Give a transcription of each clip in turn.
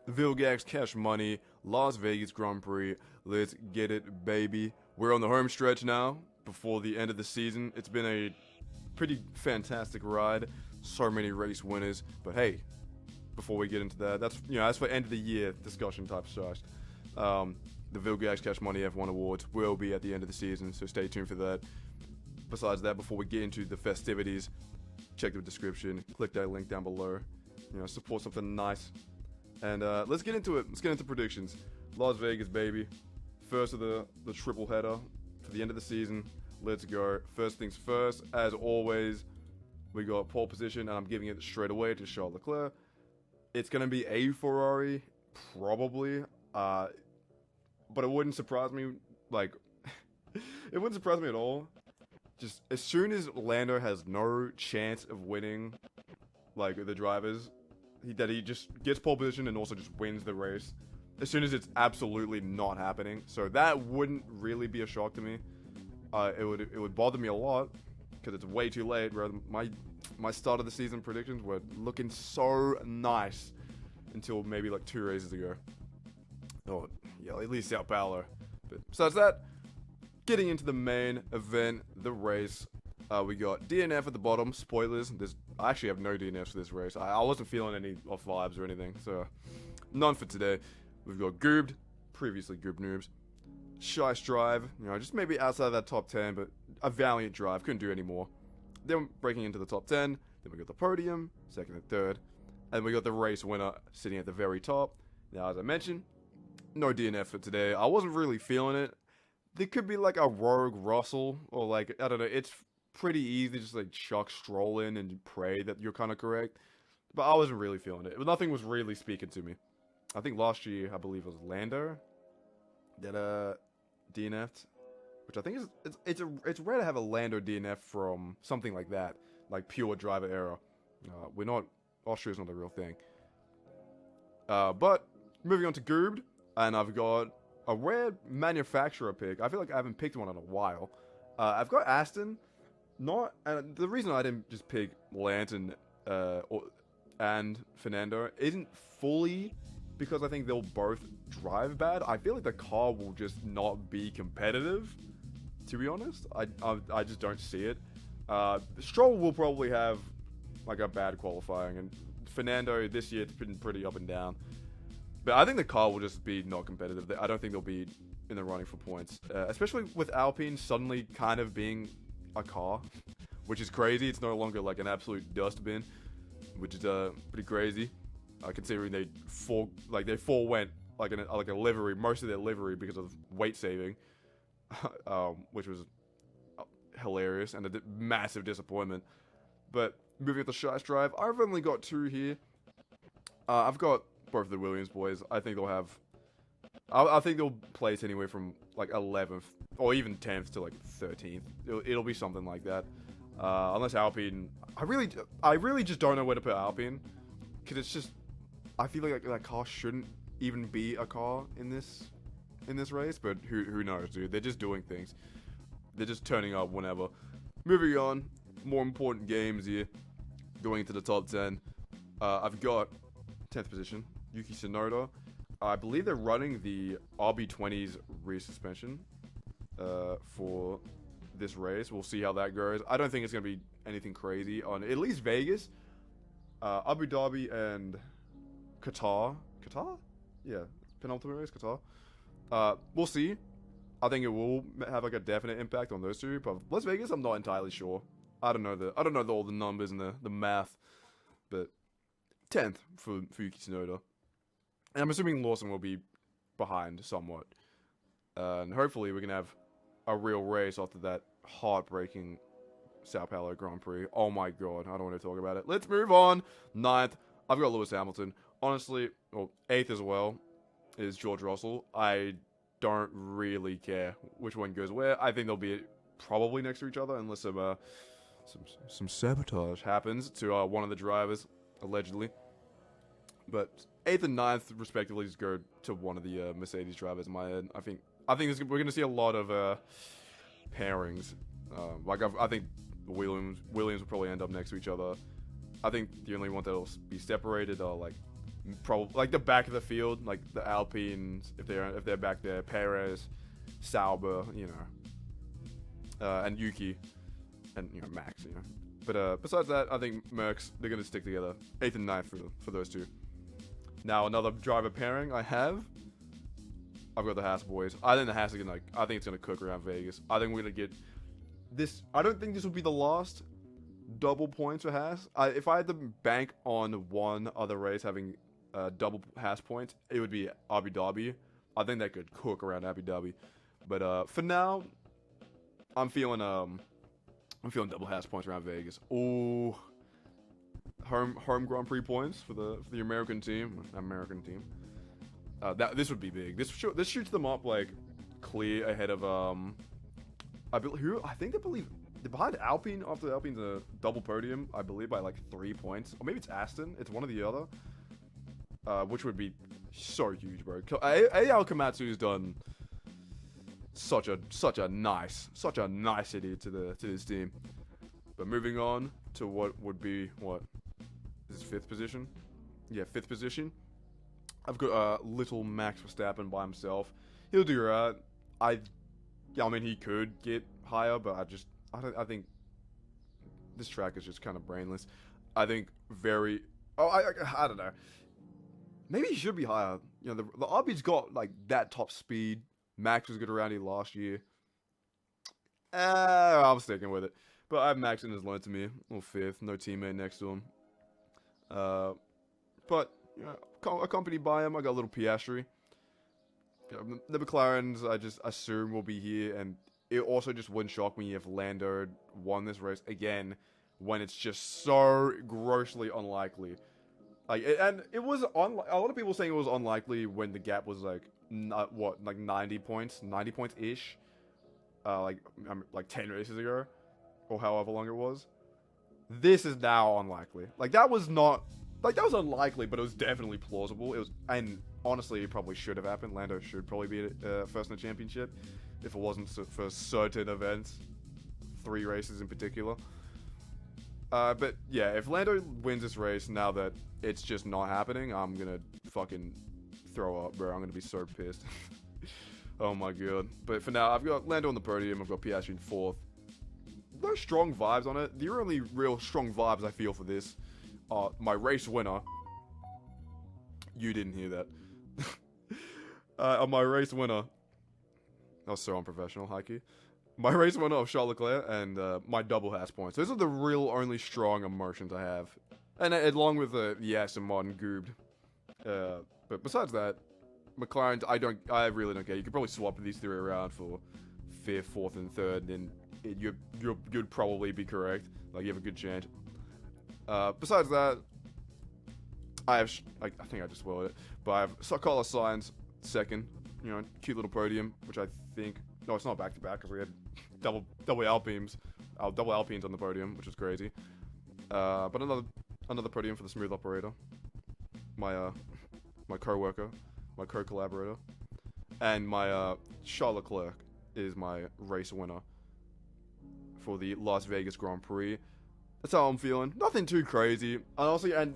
Vilgax Cash Money, Las Vegas Grand Prix. Let's get it, baby. We're on the home stretch now before the end of the season. It's been a pretty fantastic ride. So many race winners. But hey, before we get into that, that's for end of the year discussion type stuff. The Vilgax Cash Money F1 Awards will be at the end of the season, so stay tuned for that. Besides that, before we get into the festivities, check the description, click that link down below. Support something nice. And let's get into it. Let's get into predictions. Las Vegas, baby. First of the triple header for the end of the season. Let's go. First things first, as always, we got pole position, and I'm giving it straight away to Charles Leclerc. It's going to be a Ferrari, probably. But it wouldn't surprise me, it wouldn't surprise me at all. Just as soon as Lando has no chance of winning, the drivers, he just gets pole position and also just wins the race. As soon as it's absolutely not happening, so that wouldn't really be a shock to me. It would bother me a lot because it's way too late. Bro, my start of the season predictions were looking so nice until maybe 2 races ago. Oh yeah, at least Sao Paulo. But besides that, getting into the main event, the race, we got DNF at the bottom. Spoilers. I actually have no DNFs for this race. I wasn't feeling any off vibes or anything, so none for today. We've got Goobed, previously Goob Noobs. Shice Drive, just maybe outside of that top 10, but a valiant drive. Couldn't do any more. Then breaking into the top 10. Then we got the podium, second and third. And we got the race winner sitting at the very top. Now, as I mentioned, no DNF for today. I wasn't really feeling it. There could be a rogue Russell, or I don't know. It's pretty easy to just chuck Stroll in and pray that you're kind of correct. But I wasn't really feeling it. Nothing was really speaking to me. I think last year, I believe it was Lando that DNF'd, which I think is it's rare to have a Lando DNF from something like that, pure driver error. Austria's not a real thing. But moving on to Goobed, and I've got a rare manufacturer pick. I feel like I haven't picked one in a while. I've got Aston. And the reason I didn't just pick Lance and Fernando isn't fully because I think they'll both drive bad. I feel like the car will just not be competitive, to be honest. I just don't see it. Stroll will probably have a bad qualifying, and Fernando this year it's been pretty up and down. But I think the car will just be not competitive. I don't think they'll be in the running for points, especially with Alpine suddenly kind of being a car, which is crazy. It's no longer an absolute dustbin, which is pretty crazy. Considering they forewent a livery, most of their livery because of weight saving, which was hilarious and a massive disappointment. But moving on to Shice Drive, I've only got 2 here. I've got both of the Williams boys. I think they'll have. I think they'll place anywhere from 11th or even 10th to 13th. It'll be something like that. Unless Alpine, I really just don't know where to put Alpine, because it's just. I feel like that car shouldn't even be a car in this race, but who knows, dude? They're just doing things. They're just turning up whenever. Moving on, more important games here. Going into the top 10. I've got 10th position, Yuki Tsunoda. I believe they're running the RB20's rear suspension for this race. We'll see how that goes. I don't think it's going to be anything crazy on at least Vegas, Abu Dhabi, and Qatar? Yeah, penultimate race, Qatar. We'll see. I think it will have a definite impact on those two, but Las Vegas, I'm not entirely sure. I don't know all the numbers and the math, but 10th for Yuki Tsunoda. And I'm assuming Lawson will be behind somewhat. And hopefully we can have a real race after that heartbreaking Sao Paulo Grand Prix. Oh my god, I don't want to talk about it. Let's move on. 9th, I've got Lewis Hamilton. Honestly, 8th as well is George Russell. I don't really care which one goes where. I think they'll be probably next to each other unless some sabotage happens to one of the drivers, allegedly. But 8th and 9th, respectively, just go to one of the Mercedes drivers in my head. I think we're going to see a lot of pairings. I think Williams will probably end up next to each other. I think the only one that'll be separated are probably like the back of the field, like the Alpines if they're back there, Perez, Sauber, and Yuki, and Max, But besides that, I think Mercs, they're gonna stick together, 8th and 9th for those two. Now another driver pairing I've got the Haas boys. I think the Haas are I think it's gonna cook around Vegas. I think we're gonna get this. I don't think this will be the last double points for Haas. If I had to bank on one other race having double Haas points, it would be Abu Dhabi. I think that could cook around Abu Dhabi. But for now, I'm feeling double Haas points around Vegas. Ooh, home Grand Prix points for the American team. This would be big. This shoots them up like clear ahead of I think they believe they're behind Alpine after Alpine's a double podium. I believe by like 3 points, or maybe it's Aston. It's one or the other, which would be so huge, bro. Al Komatsu's done such a nicety to this team. But moving on to what would be is 5th position? Yeah, 5th position. I've got little Max Verstappen by himself. He'll do right. I mean, he could get higher, but I think this track is just kind of brainless. I think I don't know. Maybe he should be higher. The RB's got like that top speed. Max was good around here last year. I'm sticking with it. But I have Max in his line to me. Or 5th, no teammate next to him. But accompanied by him, I got a little Piastri. The McLarens, I just assume will be here, and it also just wouldn't shock me if Lando won this race again, when it's just so grossly unlikely. And it was a lot of people saying it was unlikely when the gap was like 90 points ish, like 10 races ago, or however long it was. This is now unlikely. That was unlikely, but it was definitely plausible. And honestly, it probably should have happened. Lando should probably be first in the championship, if it wasn't for certain events, 3 races in particular. But yeah, if Lando wins this race, now that it's just not happening, I'm gonna fucking throw up, bro. I'm gonna be so pissed. Oh my god. But for now, I've got Lando on the podium. I've got Piastri in 4th. No strong vibes on it. The only real strong vibes I feel for this are my race winner. You didn't hear that. My race winner. That was so unprofessional, Heike. My race winner of Charles Leclerc and my double Haas points. Those are the real only strong emotions I have. And along with the Aston Martin goobed. But besides that, McLaren, I really don't care. You could probably swap these 3 around for 5th, 4th, and 3rd, and you'd probably be correct. You have a good chance. Besides that, I think I just spoiled it, but I have Carlos Sainz 2nd. Cute little podium, which I think. No, it's not back to back because we had double Alpines on the podium, which was crazy. But another podium for the smooth operator, my co-worker, my co-collaborator, and my Charles Leclerc is my race winner for the Las Vegas Grand Prix. That's how I'm feeling. Nothing too crazy. And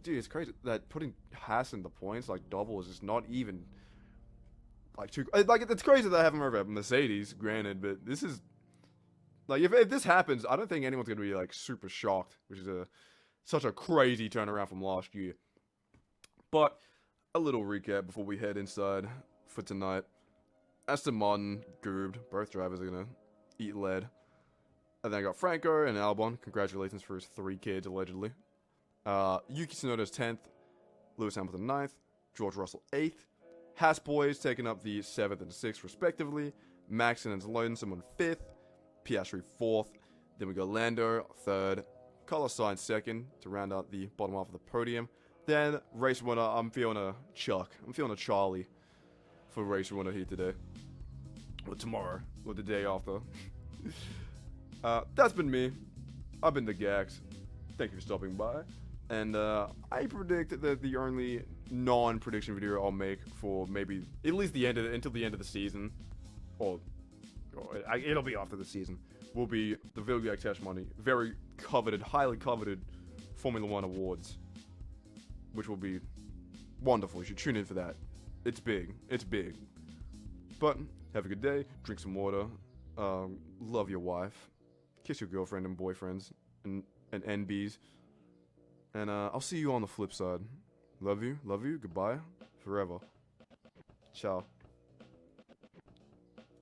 it's crazy that putting Haas in the points double is just not even too. It's crazy that I have him over Mercedes, granted, but this is if this happens, I don't think anyone's gonna be super shocked, which is such a crazy turnaround from last year. But a little recap before we head inside for tonight. Aston Martin, goobed. Both drivers are gonna eat lead. And then I got Franco and Albon. Congratulations for his 3 kids, allegedly. Yuki Tsunoda's 10th. Lewis Hamilton 9th. George Russell 8th. Haas boys taking up the 7th and 6th, respectively. Max and Alonso on 5th. Piastri 4th. Then we got Lando 3rd. Carlos Sainz 2nd to round out the bottom half of the podium. Then, race winner, I'm feeling a Chuck. I'm feeling a Charlie for race winner here today. Or tomorrow. Or the day after. That's been me. I've been the Gax. Thank you for stopping by. And I predict that the only non-prediction video I'll make for maybe at least until the end of the season, or it'll be after the season, will be the Vilgax Cash Money, very coveted, highly coveted Formula One awards, which will be wonderful. You should tune in for that. It's big. It's big. But have a good day. Drink some water. Love your wife. Kiss your girlfriend and boyfriends and NBs. And I'll see you on the flip side. Love you. Love you. Goodbye. Forever. Ciao.